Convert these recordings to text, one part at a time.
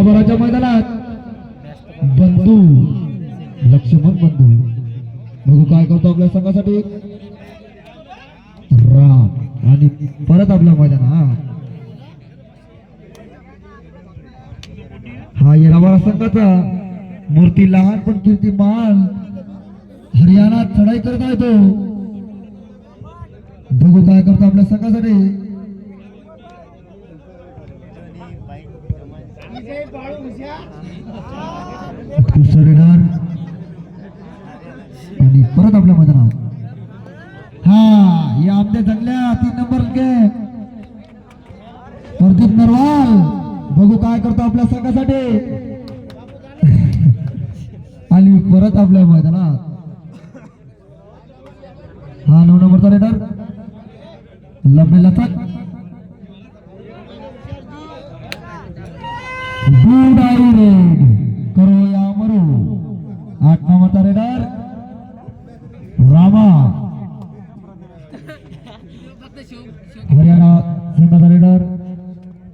येराबाराच्या मैदानात बंधू लक्ष्मण बंधू बघू काय करतो आपल्या संघासाठी राम आणि परत आपल्या मैदानात हा येराबारा संघाचा मूर्ती लहान पण कीर्तिमान हरियाणा चढाई करत आहे तो बघू काय करतो आपल्या संघासाठी आणि परत आपल्या मैदानात हा या आमच्या जंगल्या 3 नंबर के प्रदीप नरवाल बघू काय करतो आपल्या संघासाठी आणि परत आपल्या मैदानात हा 9 नंबरचा रेडर लंबे लचक रेड करो या मरो 8 नंबरचा रेडर रामा हरियाणा संघाचा रेडर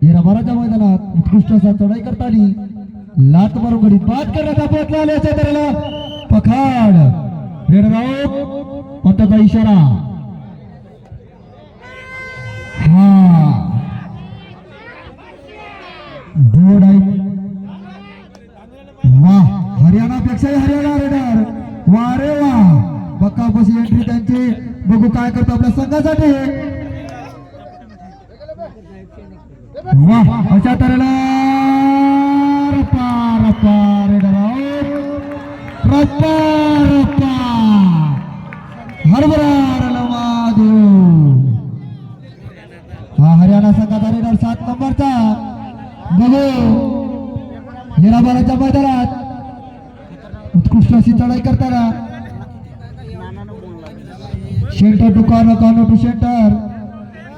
येराबाराच्या मैदानात उत्कृष्ट असा चढाई करताना लात मारून गडी बाद करण्याचा प्रयत्न आल्याच्या तऱ्हेला पखाड रेडर आउट पंताचा इशारा हा बोर्ड आहे वाह हरियाणापेक्षाही हरियाणा रेडर वा रे वा बक्कापाशी एंट्री त्यांची बघू काय करतो आपल्या संघासाठी वाह अशा तऱ्हेला रप्पा रप्पा रेडर रप्पा रप्पा हरभरा महादेव हा हरियाणा संघाचा रेडर 7 नंबरचा बघू येराबाराच्या मैदानात उत्कृष्ट अशी चढाई करताना centre to corner to centre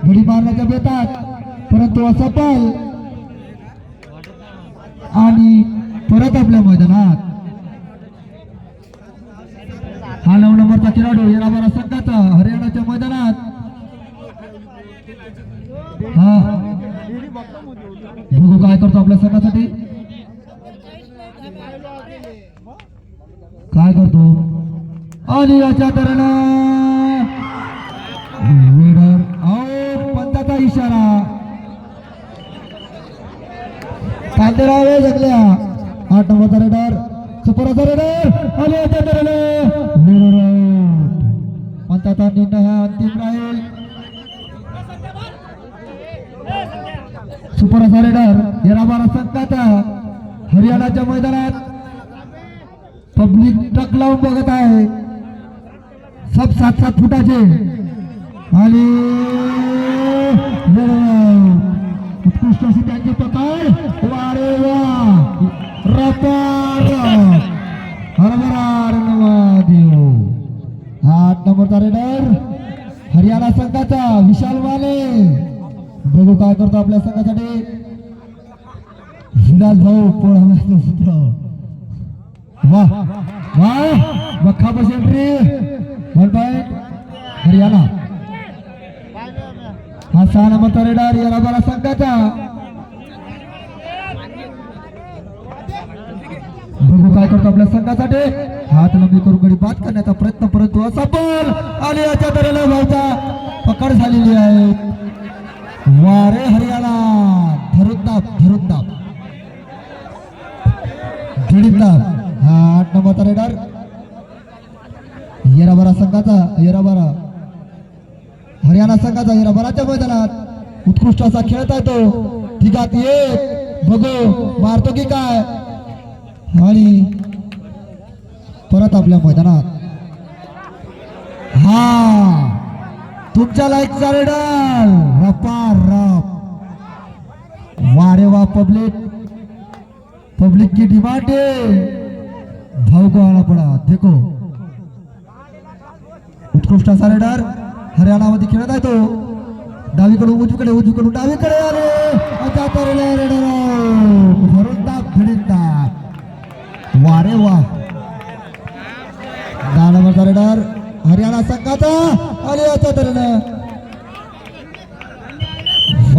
गडी मारण्याच्या बेतात परंतु असफल आणि परत आपल्या मैदानात हा 9 नंबरचा खेळाडू येराबारा संघाचा हरियाणाच्या मैदानात हा बघू काय करतो आपल्या संघासाठी काय करतो आणि याच्या तऱ्हेनं पंताचा इशारा कांदेराव जगल्या 8 नंबरचा रेडर सुपरचा रेडर आणि याच्या तऱ्हेनं पंताचा निर्णय हा अंतिम राहील सुपरचा रेडर येराबारा संघाचा हरियाणाच्या मैदानात पब्लिक ट्रक लावून बघत आहे सब 7-7 फुटाचे आणि उत्कृष्ट अशी त्यांची पकड वारे वा रपार हरभरा महादेव 8 नंबरचा रेडर हरियाणा संघाचा विशाल माने बघू काय करतो आपल्या संघासाठी विलास भाऊ पोळा सूत्र वाह वाह बक्कापाशी एंट्री 1 पॉइंट हरियाणा हा 6 नंबरचा रेडर येराबारा संघाचा बघू काय करतो आपल्या संघासाठी हात लंबी करून गडी बाद करण्याचा प्रयत्न परंतु असफल आणि याच्या तऱ्हेला भाऊचा पकड झालेली आहे वारे हरियाणा धरून दाब हा 8 नंबरचा रेडर येराबारा संघाचा हरियाणा संघाचा येराबाराच्या मैदानात उत्कृष्ट असा खेळत आहे तो ठिकात एक बघू मारतो की काय आणि परत आपल्या मैदानात हा तुमच्या लाईकचा रेडर रपा रप वारे वा पब्लिक की डिमांड है भाव को आना पड़ा देखो उत्कृष्ट असा रेडर हरियाणा मध्ये खेळत आहे तो डावीकडून उजवीकडून डावीकडे आले आता तर रेडर भरून दाब वारे वा 10 नंबरचा रेडर हरियाणा संघाचा आणि याच्या तऱ्हेनं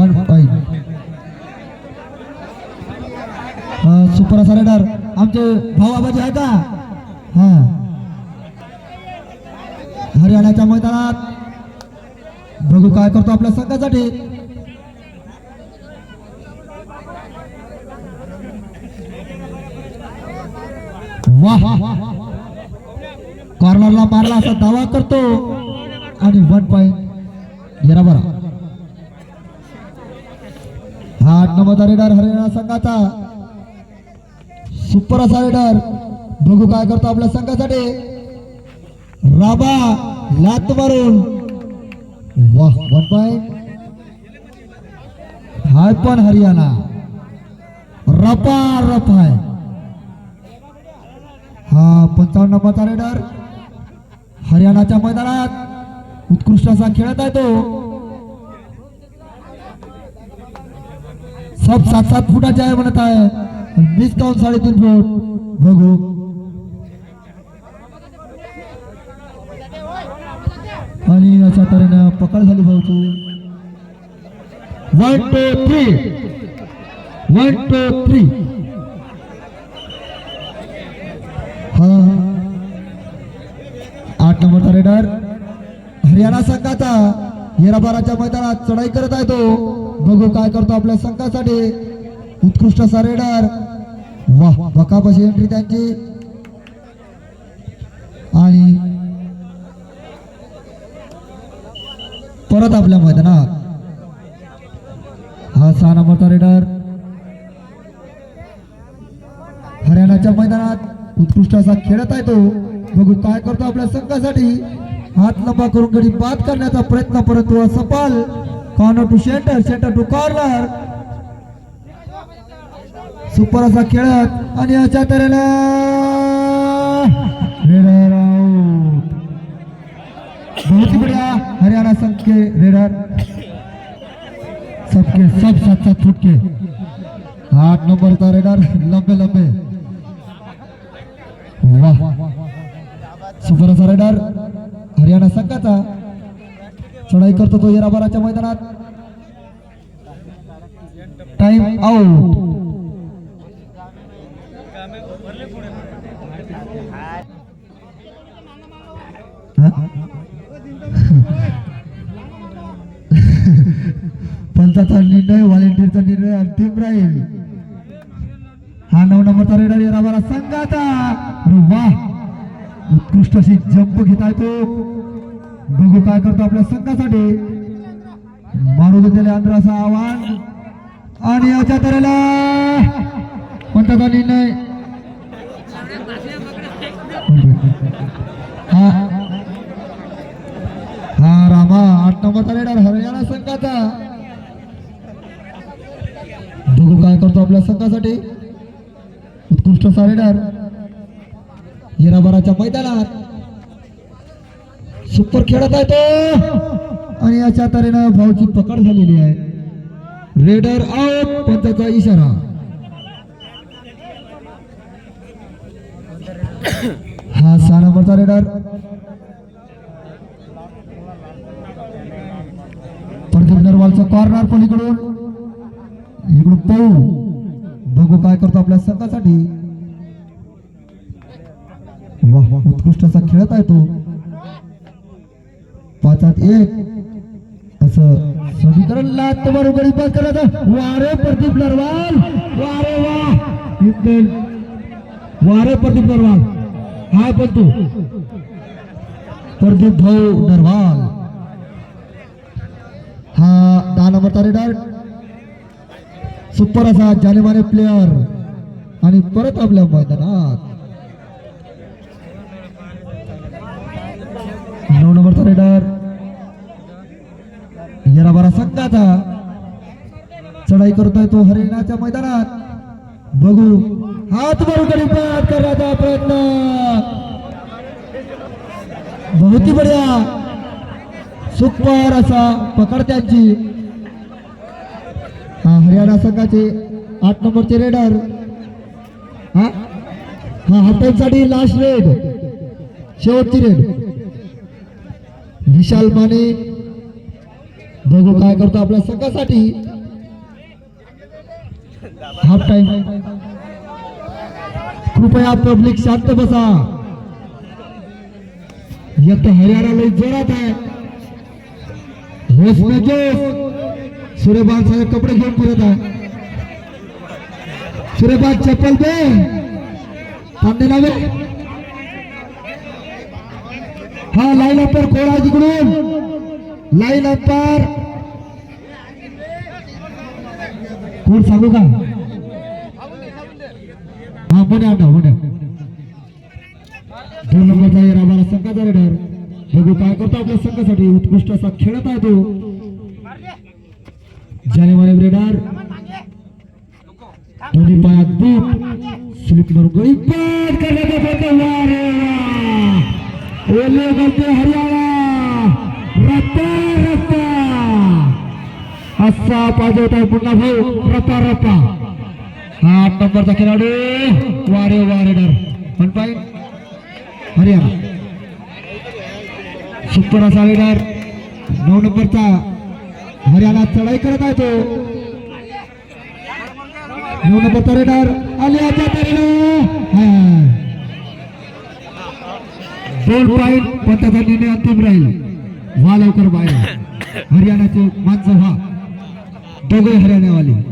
1 पॉइंट सुपर असा रेडर आमचे भाऊ आबाजी आहे का? हा हरियाणाच्या मैदानात बघू काय करतो आपल्या संघासाठी. वाह कॉर्नरला मारला असा दावा करतो आणि 1 पॉइंट बरा. हा 8 नंबरचा रेडर हरियाणा संघाचा सुपर असा रेडर बघू काय करतो आपल्या संघासाठी. राबा लात मारून वाह 1 पॉइंट. हाय पण हरियाणा रपा रप आहे. हा 55 नंबरचा रेडर हरियाणाच्या मैदानात उत्कृष्ट असा खेळत आहे तो. सब 7-7 फुटाचे आहे म्हणत आहे. मिस काउंट 3.5 फूट बघू. आणि अशा तऱ्हेनं पकड झाली भाऊची. 1 2 3 1 2 3. हा 8 नंबरचा रेडर हरियाणा संघाचा येराबाराच्या मैदानात चढाई करत आहे तो. बघू काय करतो आपल्या संघासाठी. उत्कृष्ट असा रेडर. वाह बकाबशी एंट्री त्यांची. आणि परत आपल्या मैदानात हा 6 नंबरचा रेडर हरियाणाच्या मैदानात उत्कृष्ट असा खेळत आहे तो. बघू काय करतो आपल्या संघासाठी. हात लंबा करून गडी बाद करण्याचा प्रयत्न परंतु असफल. Corner to centre centre to corner. Super असा खेळत आणि अशा तऱ्हेने रेडर आउट. बहुत ही बढ़िया हरियाणा संघ के रेडर सबके सब 7-7 फुट के. 8 नंबरचा रेडर लंबे लंबे. वाह सुपर असा रेडर हरियाणा संघाचा चढाई करतो तो येराबाराच्या मैदानात. Time out. पंचाचा निर्णय व्हॉलेंटियरचा निर्णय अंतिम राहील. हा 9 नंबरचा रेडर येराबारा संघाचा. वाह उत्कृष्ट अशी जंप घेताय तो. बघू काय करतो आपल्या संघासाठी. मारू दिलेले अंतराचा आव्हान आणि याच्या तऱ्हेला पंचाचा निर्णय. हा रामा 8 नंबरचा रेडर हरियाणा संघाचा. बघू काय करतो आपल्या संघासाठी. उत्कृष्ट असा रेडर येराबाराच्या मैदानात सुपर खेळत आहे तो. आणि अशा तऱ्हेनं भाऊची पकड झालेली आहे. रेडर आउट पंचाचा इशारा. हा 6 नंबरचा रेडर प्रदीप नरवालचा कॉर्नर पलीकडून इकडून पाहू. बघू काय करतो आपल्या संघासाठी. वाह उत्कृष्ट असा खेळत आहे तो. 5-1 असं समीकरण लात मारून गडी बाद करायचं. वारे प्रदीप नरवाल. वारे वाह वारे प्रदीप नरवाल. हाय पण तू प्रदीप भाऊ नरवाल. हा 10 नंबरचा रेडर सुपर असा जानेमाने प्लेयर आणि परत आपल्या मैदानात. 9 नंबरचा रेडर येराबारा संघाचा चढाई करतोय तो हरियाणाच्या मैदानात. बघू हात मारून गडी बाद करण्याचा प्रयत्न. बहुत ही बढिया सुपर असा पकड त्यांची. हा हरियाणा संघाचे 8 नंबरचे रेडर. हा हाफ टाइम साठी लास्ट रेड शेवटची रेड विशाल माने. बघू काय करतो आपल्या संघासाठी. हाफ टाइम कृपया पब्लिक शांत बसा. एक तर हरियाणा लई जोरात आहे. होश में जोश. सूर्यबान साहेब कपडे घेऊन फिरत आहे. सूर्यबान चप्पल दे. थांबे लावे. हा लाईन अपर कोण आहे तिकडून. लाईन अपर कोण सांगू का. हा पुण्या पुण्या 2 नंबरचा येराबाला संघाचा रेडर. बघू काय करतो आपल्या संघासाठी. उत्कृष्ट असा खेळत आहे तो. जानेवारी रेडर दोन्ही पायात बूट स्लिप मारून गळी पार करण्याचा प्रयत्न. ओले बोलते हरियाणा. रप्पा रप्पा असा पाहिजे होता पुन्हा भाऊ. रप्पा रप्पा. हा 8 नंबरचा खेळाडू. वारे रेडर 1 पॉइंट हरियाणा. सुपर असा रेडर 9 नंबरचा हरियाणा चढाई करत आहे तो. 9 नंबरचा रेडर आलियाच्या तरीला 2 पॉइंट. पण त्याचा निर्णय अंतिम राहील. व्हा लवकर बाहेर. हरियाणाचे माणसं व्हा. दोघे हरियाणावाले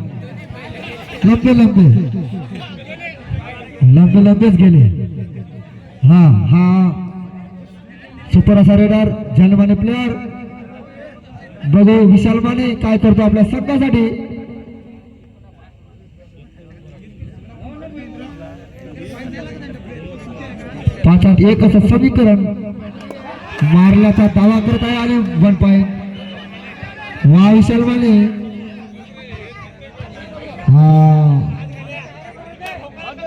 लंबेच गेले. हा सुपर असा रेडर जनमाने प्लेअर. बघू विशाल माने काय करतो आपल्या संघासाठी. पाचात 1 असं समीकरण मारल्याचा दावा करत आहे. आणि 1 पॉइंट. वा विशाल माने.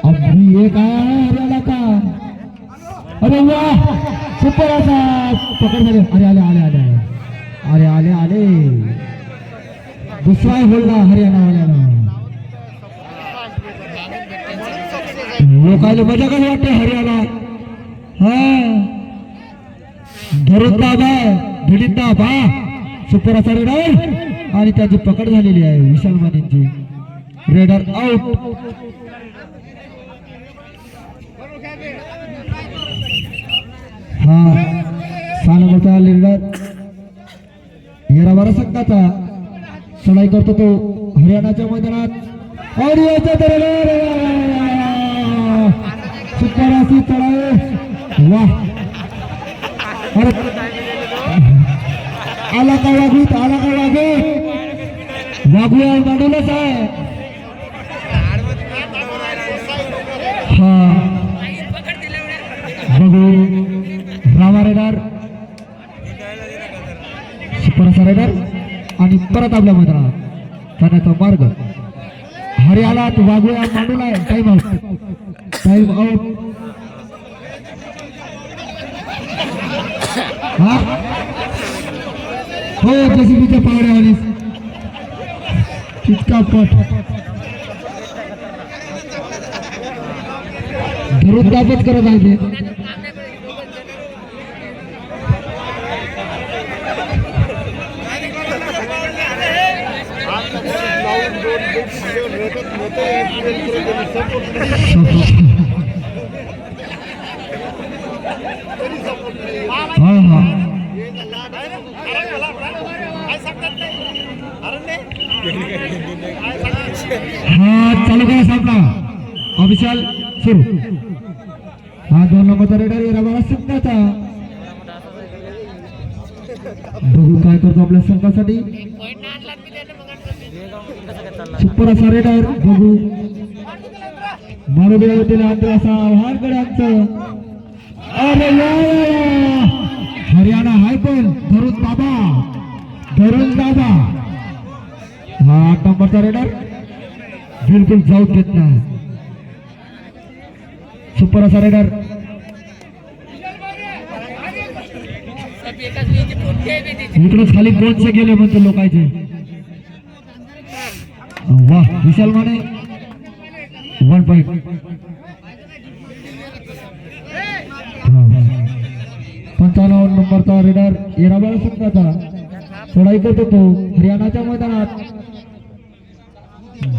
अभी एक आया है हरियाणा का. अरे वाह सुपर असा पकड झाले. अरे आले दुसरा होल्ड हरियाणा वाल्याला. लोकायला मजा कसं वाटते हरियाणा. धरून दाबा भिडीत दाबा. सुपर असा रेडर आणि त्याची पकड झालेली आहे विशाल मानेंची. Raider out. हा 6 नंबरचा रेडर येरावारा संघाचा चढाई करतो तो हरियाणाच्या मैदानात. और याच्या सुपर अशी चढाई. वाह आला का वागूत वागूया मांडूनच आहे. हा बघू रामा रेडर सुपर असा रेडर आणि परत आपल्या मैदानात जाण्याचा मार्ग. हरियाणात वागूया मांडून आहे. Time out. हा हो जेसीबीच्या पावड्यावाली इतका पट धरून दाबच करत आहे. हा चालू करा सामना. ऑफिशियल सुरू. हा 2 नंबरचा रेडर येरावारा संघाचा. बघू काय करतो आपल्या संघासाठी. सुपर असा रेडर. बघू मारुबे होतील अंतर असा आव्हान गड्यांचं. अरे हरियाणा हाय पण धरून दाबा. हा 8 नंबरचा रेडर बिलकुल जाऊ देत नाही. सुपर असा रेडर इकडून खाली 200 गेले म्हणतो लोकांचे. वाह विशाल माने 1 पॉइंट. 55 नंबरचा रेडर येरावारा संघाचा चढाई करतो तो हरियाणाच्या मैदानात.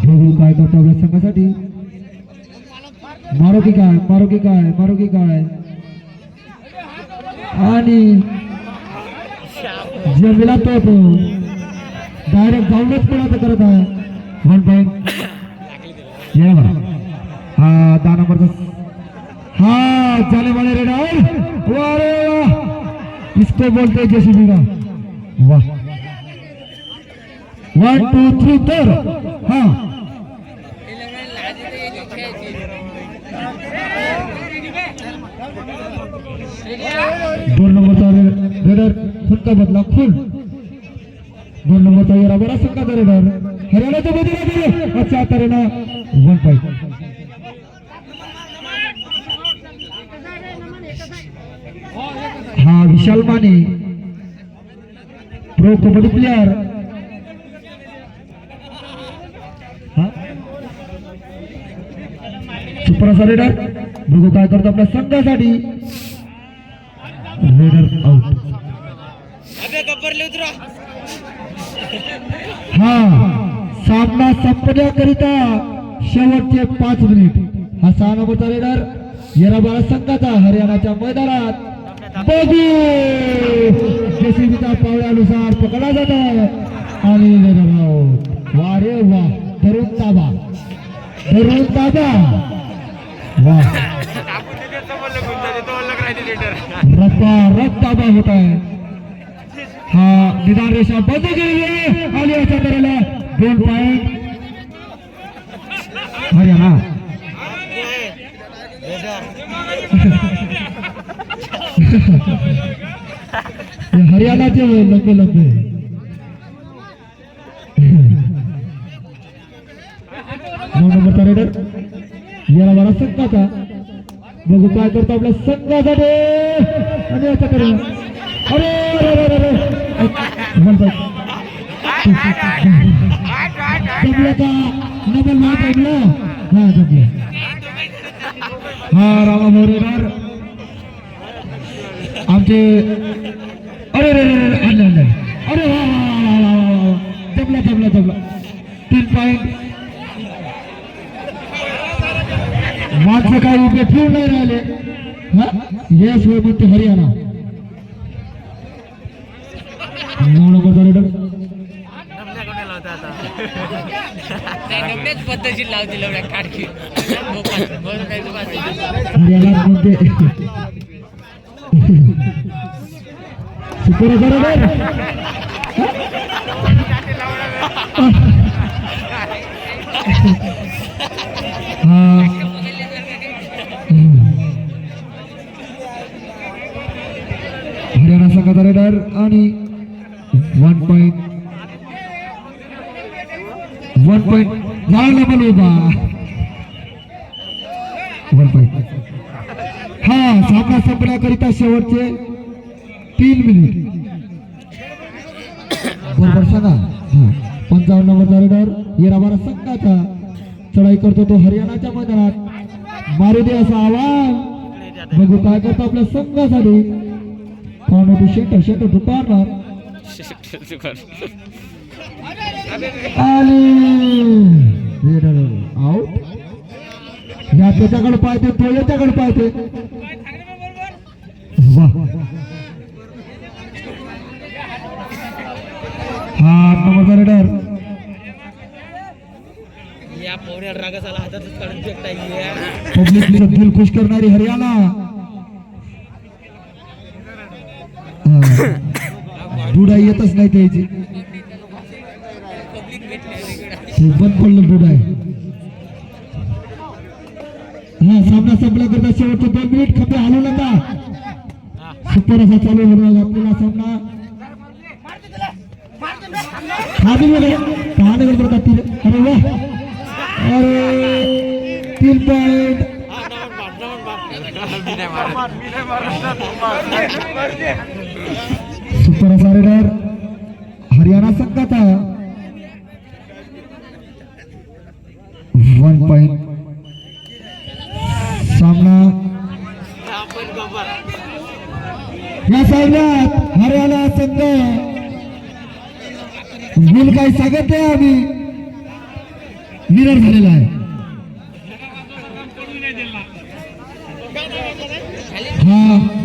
बघू काय करतो आपल्या संघासाठी. मारो की काय मारो की काय मारो की काय आणि जमीला तो डायरेक्ट जाऊनच पळत करत आहे 1 पॉइंट ये बरं हा 10 नंबरचा हा जाने वाले रेडर वारे वाह इसको बोलते जेसीबी का वाह 1 2 3 तर हा 2 नंबरचा रेडर फटका बदला फुल 2 नंबरचा येरा बरा संघाचा रेडर हरियाणाच्या मध्ये अच्छा तऱ्हेनं 1 पॉइंट हा Vishal Mane pro kabaddi player super असा रेडर बघू काय करतो आपल्या संघासाठी रेडर आउट हा सामना संपण्याकरिता शेवटचे 5 मिनिट हा 6 नंबरचा रेडर येराबारा संघाचा हरियाणाच्या मैदानात बघू जेसीबीच्या पावल्यानुसार पकडला जात आणि रेडर आउट वा रे वा धरून ताबा वाह रफ्ता ताबा होत आहे हा निदान रेषा बंद केली आणि अशा तऱ्हेला 2 पॉइंट हरियाणा हरियाणाचे लंबे लंबे 9 नंबरचा रेडर येरावाडा संघाचा बघू काय करतो आपल्या संघासाठी आणि अशा तऱ्हेला अरे जमलं का नबल मार जमलं हा जमलं हा रामा मोरेकर आमचे अरे रे आणलं अरे जमला 3 पॉइंट मागचं काही उभे ठेवून नाही राहिले हा यश होय म्हणते हरियाणा 9 नंबरचा रेडर हरियाणा म्हणते सुपर रेडर हरियाणा संघाचा रेडर आणि 1 पॉइंट झाला पण उभा 1 पॉइंट हा सामना संपण्याकरिता शेवटचे 3 मिनिट बरोबर सांगा 55 नंबरचा रेडर येराबारा संघाचा चढाई करतो तो हरियाणाच्या मैदानात मारू दे असा आवाज बघू काय करतो आपल्या संघासाठी पावणे शेट दुकानदार आउट या त्याच्याकडे पाहते तो याच्याकडे पाहते हा 8 नंबरचा रेडर पब्लिक दिल खुश करणारी हरियाणा डुडा येतच नाही त्याची बंद पडलं डुडा हा सामना संपला करता शेवटचे 2 मिनिट खंबे हलू नका सुपर असा चालू होणार आपल्याला सामना अरे वा अरे 3 पॉइंट सुपर असा रेडर हरियाणा संघाचा 1 पॉइंट सामना या सामन्यात हरियाणा संघ बिल काही सांगत नाही आम्ही विनर झालेला आहे हा